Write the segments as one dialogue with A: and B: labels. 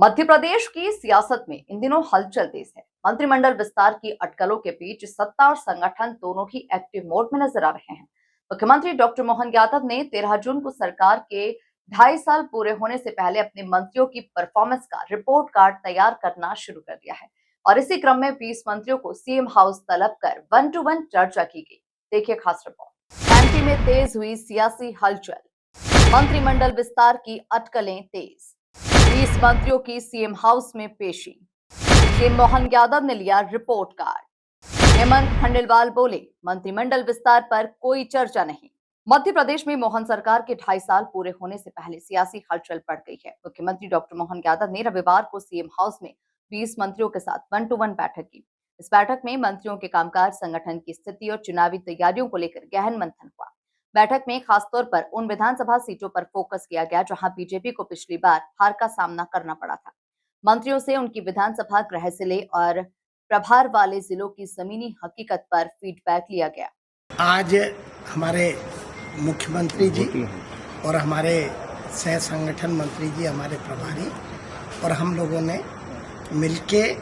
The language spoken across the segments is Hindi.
A: मध्य प्रदेश की सियासत में इन दिनों हलचल तेज है। मंत्रिमंडल विस्तार की अटकलों के बीच सत्ता और संगठन दोनों ही एक्टिव मोड में नजर आ रहे हैं। मुख्यमंत्री डॉक्टर मोहन यादव ने 13 जून को सरकार के 2.5 साल पूरे होने से पहले अपने मंत्रियों की परफॉर्मेंस का रिपोर्ट कार्ड तैयार करना शुरू कर दिया है और इसी क्रम में 20 मंत्रियों को सीएम हाउस तलब कर 1-to-1 चर्चा की गई। देखिए खास रिपोर्ट। एमपी में तेज हुई सियासी हलचल, मंत्रिमंडल विस्तार की अटकलें तेज, 20 मंत्रियों की सीएम हाउस में पेशी, सीएम मोहन यादव ने लिया रिपोर्ट कार्ड। हेमंत खंडेलवाल बोले, मंत्रिमंडल विस्तार पर कोई चर्चा नहीं। मध्य प्रदेश में मोहन सरकार के 2.5 साल पूरे होने से पहले सियासी हलचल बढ़ गई है। मुख्यमंत्री डॉक्टर मोहन यादव ने रविवार को सीएम हाउस में 20 मंत्रियों के साथ 1-to-1 बैठक की। इस बैठक में मंत्रियों के कामकाज, संगठन की स्थिति और चुनावी तैयारियों को लेकर गहन मंथन हुआ। बैठक में खासतौर पर उन विधानसभा सीटों पर फोकस किया गया जहां बीजेपी को पिछली बार हार का सामना करना पड़ा था। मंत्रियों से उनकी विधानसभा गृह जिले और प्रभार वाले जिलों की जमीनी हकीकत पर फीडबैक लिया गया।
B: आज हमारे मुख्यमंत्री जी और हमारे सह संगठन मंत्री जी, हमारे प्रभारी और हम लोगों ने मिलके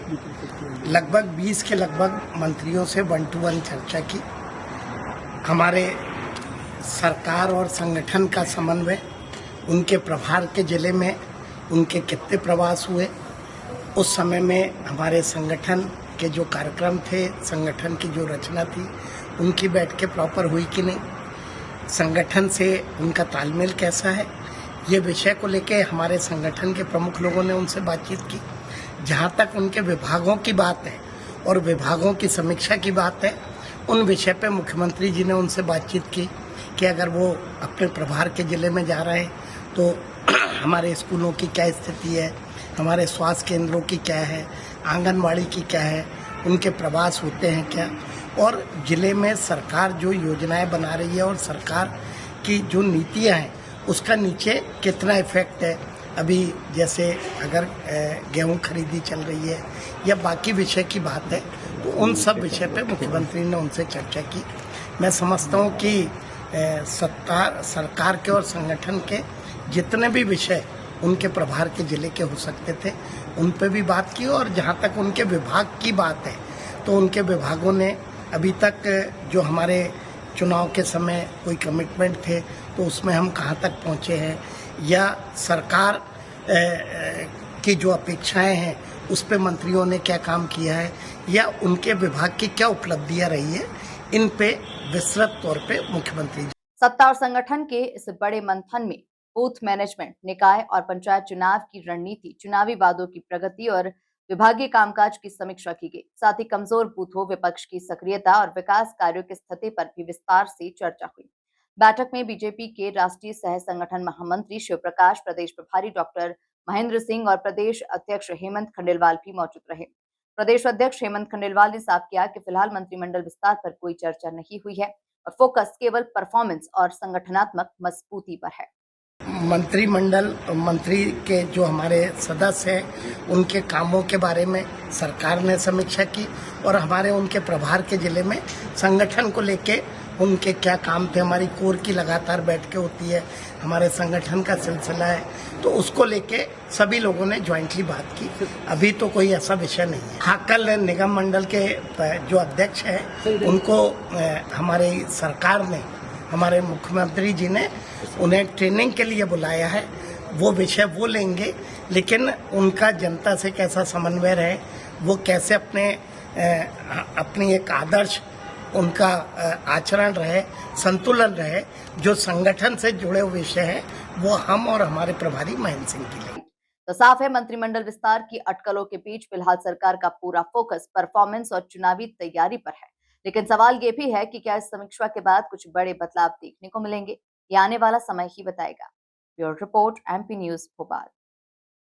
B: लगभग 20 के लगभग मंत्रियों से 1-to-1 चर्चा की। हमारे सरकार और संगठन का समन्वय, उनके प्रभार के जिले में उनके कितने प्रवास हुए, उस समय में हमारे संगठन के जो कार्यक्रम थे, संगठन की जो रचना थी, उनकी बैठ के प्रॉपर हुई कि नहीं, संगठन से उनका तालमेल कैसा है, ये विषय को लेके हमारे संगठन के प्रमुख लोगों ने उनसे बातचीत की। जहाँ तक उनके विभागों की बात है और विभागों की समीक्षा की बात है, उन विषय पे मुख्यमंत्री जी ने उनसे बातचीत की कि अगर वो अपने प्रभार के जिले में जा रहे हैं तो हमारे स्कूलों की क्या स्थिति है, हमारे स्वास्थ्य केंद्रों की क्या है, आंगनवाड़ी की क्या है, उनके प्रवास होते हैं क्या, और जिले में सरकार जो योजनाएं बना रही है और सरकार की जो नीतियां हैं उसका नीचे कितना इफेक्ट है। अभी जैसे अगर गेहूं खरीदी चल रही है या बाकी विषय की बात है, तो उन सब विषय पे मुख्यमंत्री ने उनसे चर्चा की। मैं समझता हूँ कि सरकार के और संगठन के जितने भी विषय उनके प्रभार के जिले के हो सकते थे, उन पे भी बात की। और जहाँ तक उनके विभाग की बात है, तो उनके विभागों ने अभी तक जो हमारे चुनाव के समय कोई कमिटमेंट थे, तो उसमें हम कहाँ तक पहुँचे हैं, या सरकार की जो अपेक्षाएं हैं उस पे मंत्रियों ने क्या काम किया है, या उनके विभाग की क्या उपलब्धियां रही है, इन पे विस्तृत तौर पे मुख्यमंत्री जी।
A: सत्ता और संगठन के इस बड़े मंथन में बूथ मैनेजमेंट, निकाय और पंचायत चुनाव की रणनीति, चुनावी वादों की प्रगति और विभागीय कामकाज की समीक्षा की गई। साथ ही कमजोर बूथों, विपक्ष की सक्रियता और विकास कार्यों की स्थिति पर भी विस्तार से चर्चा हुई। बैठक में बीजेपी के राष्ट्रीय सह संगठन महामंत्री शिव प्रकाश, प्रदेश प्रभारी डॉक्टर महेंद्र सिंह और प्रदेश अध्यक्ष हेमंत खंडेलवाल भी मौजूद रहे। प्रदेश अध्यक्ष हेमंत खंडेलवाल ने साफ किया कि फिलहाल मंत्रिमंडल विस्तार पर कोई चर्चा नहीं हुई है और फोकस केवल परफॉर्मेंस और संगठनात्मक मजबूती पर है।
B: मंत्रिमंडल मंत्री के जो हमारे सदस्य हैं, उनके कामों के बारे में सरकार ने समीक्षा की और हमारे उनके प्रभार के जिले में संगठन को लेके उनके क्या काम थे। हमारी कोर की लगातार बैठकें होती है, हमारे संगठन का सिलसिला है, तो उसको लेके सभी लोगों ने ज्वाइंटली बात की। अभी तो कोई ऐसा विषय नहीं है। हाँ, कल निगम मंडल के जो अध्यक्ष हैं, उनको हमारी सरकार ने, हमारे मुख्यमंत्री जी ने उन्हें ट्रेनिंग के लिए बुलाया है। वो विषय वो लेंगे, लेकिन उनका जनता से कैसा समन्वय रहे, वो कैसे अपनी एक आदर्श उनका आचरण रहे, संतुलन रहे, जो संगठन से जुड़े हुए विषय हैं, वो हम और हमारे प्रभारी महेंद्र सिंह की लेंगे।
A: तो साफ है, मंत्रिमंडल विस्तार की अटकलों के बीच फिलहाल सरकार का पूरा फोकस परफॉर्मेंस और चुनावी तैयारी पर है। लेकिन सवाल ये भी है कि क्या इस समीक्षा के बाद कुछ बड़े बदलाव देखने को मिलेंगे? ये आने वाला समय ही बताएगा। Bureau report, MP news, Bhopal.